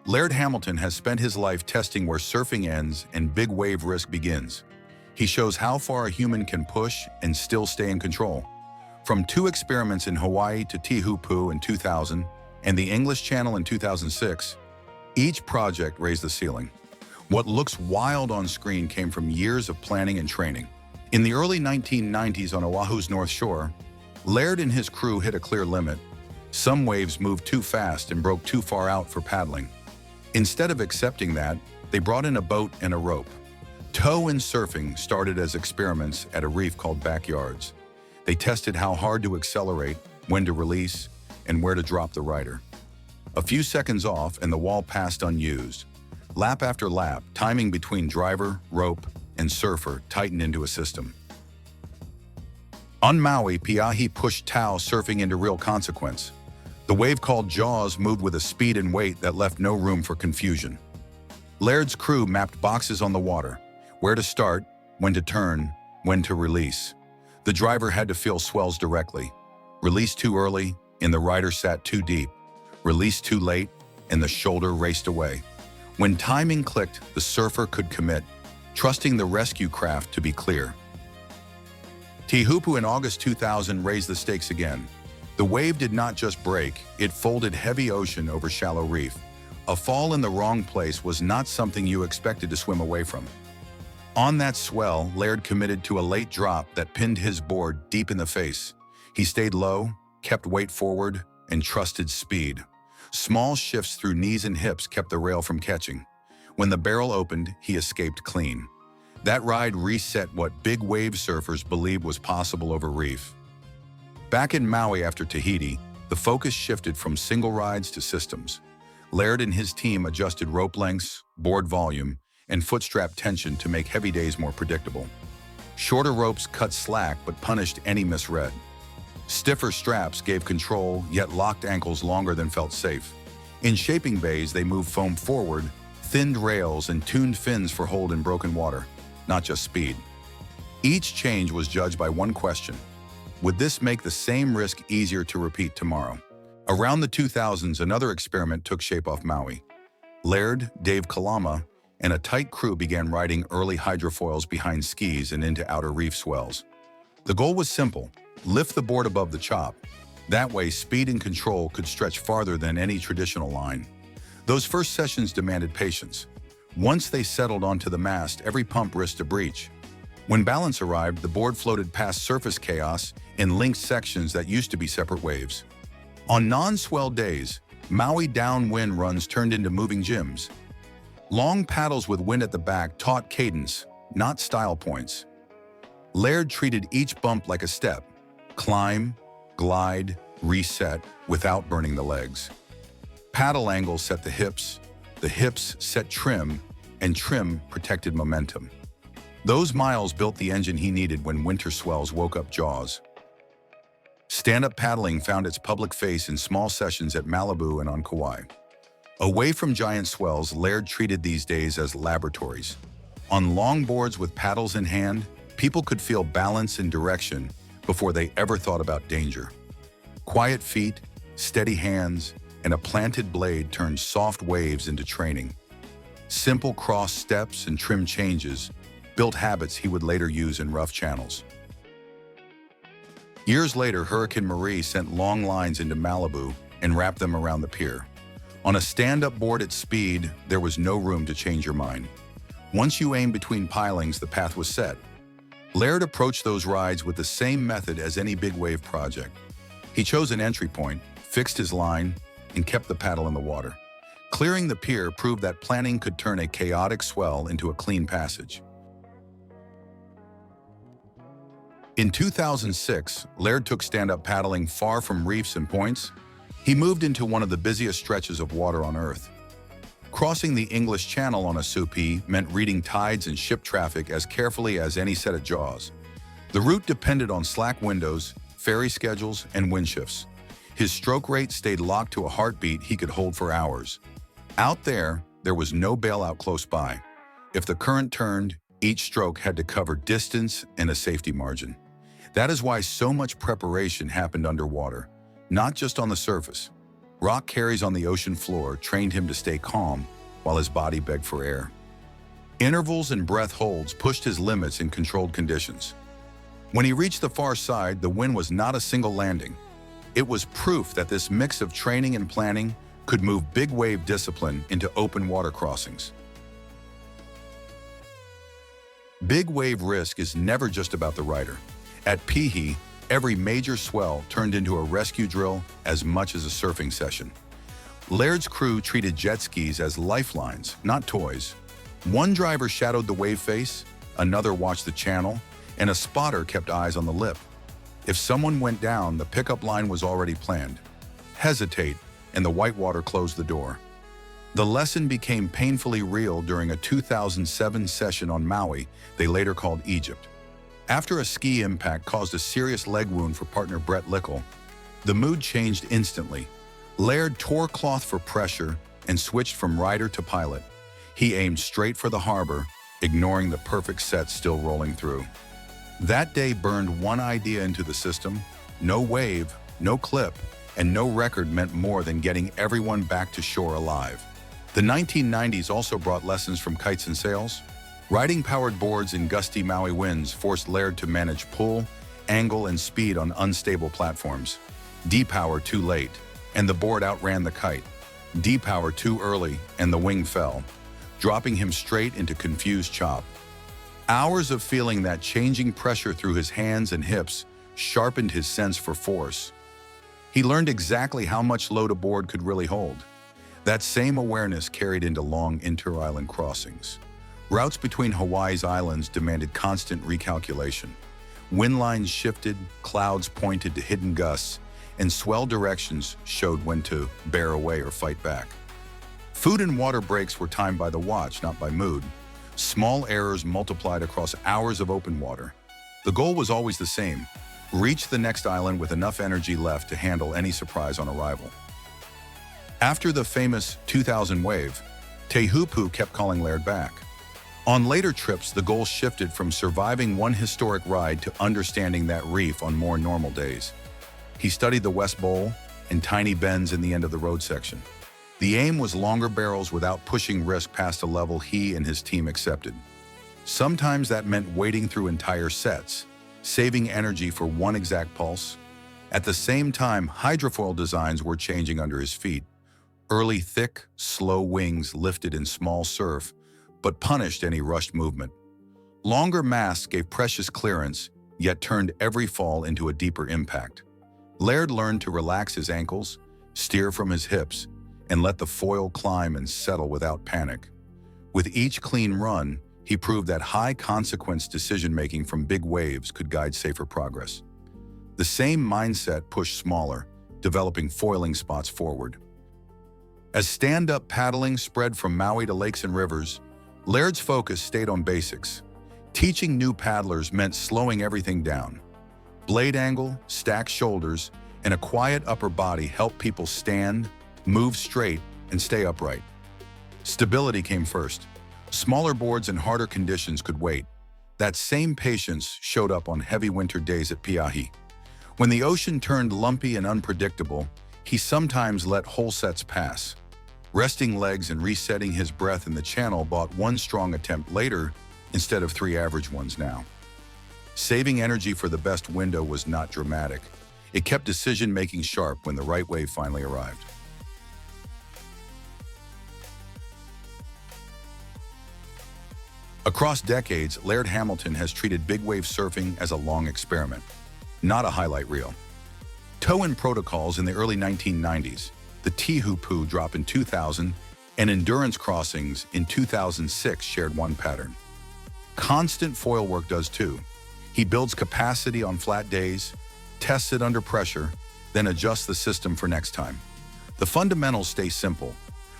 Laird Hamilton has spent his life testing where surfing ends and big wave risk begins. He shows how far a human can push and still stay in control. From 2 experiments in Hawaii to Teahupoo in 2000 and the English Channel in 2006, each project raised the ceiling. What looks wild on screen came from years of planning and training. In the early 1990s on Oahu's North Shore, Laird and his crew hit a clear limit. Some waves moved too fast and broke too far out for paddling. Instead of accepting that, they brought in a boat and a rope. Tow and surfing started as experiments at a reef called Backyards. They tested how hard to accelerate, when to release, and where to drop the rider. A few seconds off and the wall passed unused. Lap after lap, timing between driver, rope, and surfer tightened into a system. On Maui, Peahi pushed Tau surfing into real consequence. The wave called Jaws moved with a speed and weight that left no room for confusion. Laird's crew mapped boxes on the water, where to start, when to turn, when to release. The driver had to feel swells directly. Release too early, and the rider sat too deep. Release too late, and the shoulder raced away. When timing clicked, the surfer could commit, trusting the rescue craft to be clear. Teahupoo in August 2000 raised the stakes again. The wave did not just break, it folded heavy ocean over shallow reef. A fall in the wrong place was not something you expected to swim away from. On that swell, Laird committed to a late drop that pinned his board deep in the face. He stayed low, kept weight forward, and trusted speed. Small shifts through knees and hips kept the rail from catching. When the barrel opened, he escaped clean. That ride reset what big wave surfers believed was possible over reef. Back in Maui after Tahiti, the focus shifted from single rides to systems. Laird and his team adjusted rope lengths, board volume, and footstrap tension to make heavy days more predictable. Shorter ropes cut slack but punished any misread. Stiffer straps gave control, yet locked ankles longer than felt safe. In shaping bays, they moved foam forward, thinned rails, and tuned fins for hold in broken water, not just speed. Each change was judged by one question: would this make the same risk easier to repeat tomorrow? Around the 2000s, another experiment took shape off Maui. Laird, Dave Kalama, and a tight crew began riding early hydrofoils behind skis and into outer reef swells. The goal was simple: lift the board above the chop. That way, speed and control could stretch farther than any traditional line. Those first sessions demanded patience. Once they settled onto the mast, every pump risked a breach. When balance arrived, the board floated past surface chaos in linked sections that used to be separate waves. On non-swell days, Maui downwind runs turned into moving gyms. Long paddles with wind at the back taught cadence, not style points. Laird treated each bump like a step: climb, glide, reset, without burning the legs. Paddle angles set the hips set trim, and trim protected momentum. Those miles built the engine he needed when winter swells woke up Jaws. Stand-up paddling found its public face in small sessions at Malibu and on Kauai. Away from giant swells, Laird treated these days as laboratories. On long boards with paddles in hand, people could feel balance and direction before they ever thought about danger. Quiet feet, steady hands, and a planted blade turned soft waves into training. Simple cross steps and trim changes built habits he would later use in rough channels. Years later, Hurricane Marie sent long lines into Malibu and wrapped them around the pier. On a stand-up board at speed, there was no room to change your mind. Once you aimed between pilings, the path was set. Laird approached those rides with the same method as any big wave project. He chose an entry point, fixed his line, and kept the paddle in the water. Clearing the pier proved that planning could turn a chaotic swell into a clean passage. In 2006, Laird took stand-up paddling far from reefs and points. He moved into one of the busiest stretches of water on Earth. Crossing the English Channel on a Supi meant reading tides and ship traffic as carefully as any set of Jaws. The route depended on slack windows, ferry schedules, and wind shifts. His stroke rate stayed locked to a heartbeat he could hold for hours. Out there was no bailout close by. If the current turned, each stroke had to cover distance and a safety margin. That is why so much preparation happened underwater, not just on the surface. Rock carries on the ocean floor trained him to stay calm while his body begged for air. Intervals and breath holds pushed his limits in controlled conditions. When he reached the far side, the win was not a single landing. It was proof that this mix of training and planning could move big wave discipline into open water crossings. Big wave risk is never just about the rider. At Peahi, every major swell turned into a rescue drill as much as a surfing session. Laird's crew treated jet skis as lifelines, not toys. One driver shadowed the wave face, another watched the channel, and a spotter kept eyes on the lip. If someone went down, the pickup line was already planned. Hesitate, and the whitewater closed the door. The lesson became painfully real during a 2007 session on Maui they later called Egypt. After a ski impact caused a serious leg wound for partner Brett Lickle, the mood changed instantly. Laird tore cloth for pressure and switched from rider to pilot. He aimed straight for the harbor, ignoring the perfect set still rolling through. That day burned one idea into the system: no wave, no clip, and no record meant more than getting everyone back to shore alive. The 1990s also brought lessons from kites and sails. Riding powered boards in gusty Maui winds forced Laird to manage pull, angle, and speed on unstable platforms. Depower too late, and the board outran the kite. Depower too early, and the wing fell, dropping him straight into confused chop. Hours of feeling that changing pressure through his hands and hips sharpened his sense for force. He learned exactly how much load a board could really hold. That same awareness carried into long inter-island crossings. Routes between Hawaii's islands demanded constant recalculation. Wind lines shifted, clouds pointed to hidden gusts, and swell directions showed when to bear away or fight back. Food and water breaks were timed by the watch, not by mood. Small errors multiplied across hours of open water. The goal was always the same: reach the next island with enough energy left to handle any surprise on arrival. After the famous 2000 wave, Teahupoo kept calling Laird back. On later trips, the goal shifted from surviving one historic ride to understanding that reef on more normal days. He studied the West Bowl and tiny bends in the end of the road section. The aim was longer barrels without pushing risk past a level he and his team accepted. Sometimes that meant wading through entire sets, saving energy for one exact pulse. At the same time, hydrofoil designs were changing under his feet. Early thick, slow wings lifted in small surf, but punished any rushed movement. Longer masts gave precious clearance, yet turned every fall into a deeper impact. Laird learned to relax his ankles, steer from his hips, and let the foil climb and settle without panic. With each clean run, he proved that high-consequence decision-making from big waves could guide safer progress. The same mindset pushed smaller, developing foiling spots forward. As stand-up paddling spread from Maui to lakes and rivers, Laird's focus stayed on basics. Teaching new paddlers meant slowing everything down. Blade angle, stacked shoulders, and a quiet upper body helped people stand, move straight, and stay upright. Stability came first. Smaller boards and harder conditions could wait. That same patience showed up on heavy winter days at Peahi. When the ocean turned lumpy and unpredictable, he sometimes let whole sets pass. Resting legs and resetting his breath in the channel bought one strong attempt later instead of 3 average ones now. Saving energy for the best window was not dramatic. It kept decision-making sharp when the right wave finally arrived. Across decades, Laird Hamilton has treated big wave surfing as a long experiment, not a highlight reel. Tow-in protocols in the early 1990s, the Teahupoo drop in 2000, and endurance crossings in 2006 shared one pattern. Constant foil work does too. He builds capacity on flat days, tests it under pressure, then adjusts the system for next time. The fundamentals stay simple.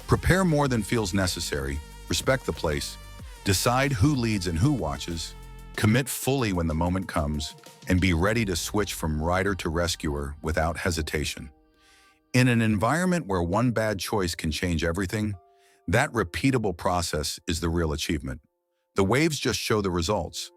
Prepare more than feels necessary, respect the place, decide who leads and who watches, commit fully when the moment comes, and be ready to switch from rider to rescuer without hesitation. In an environment where one bad choice can change everything, that repeatable process is the real achievement. The waves just show the results.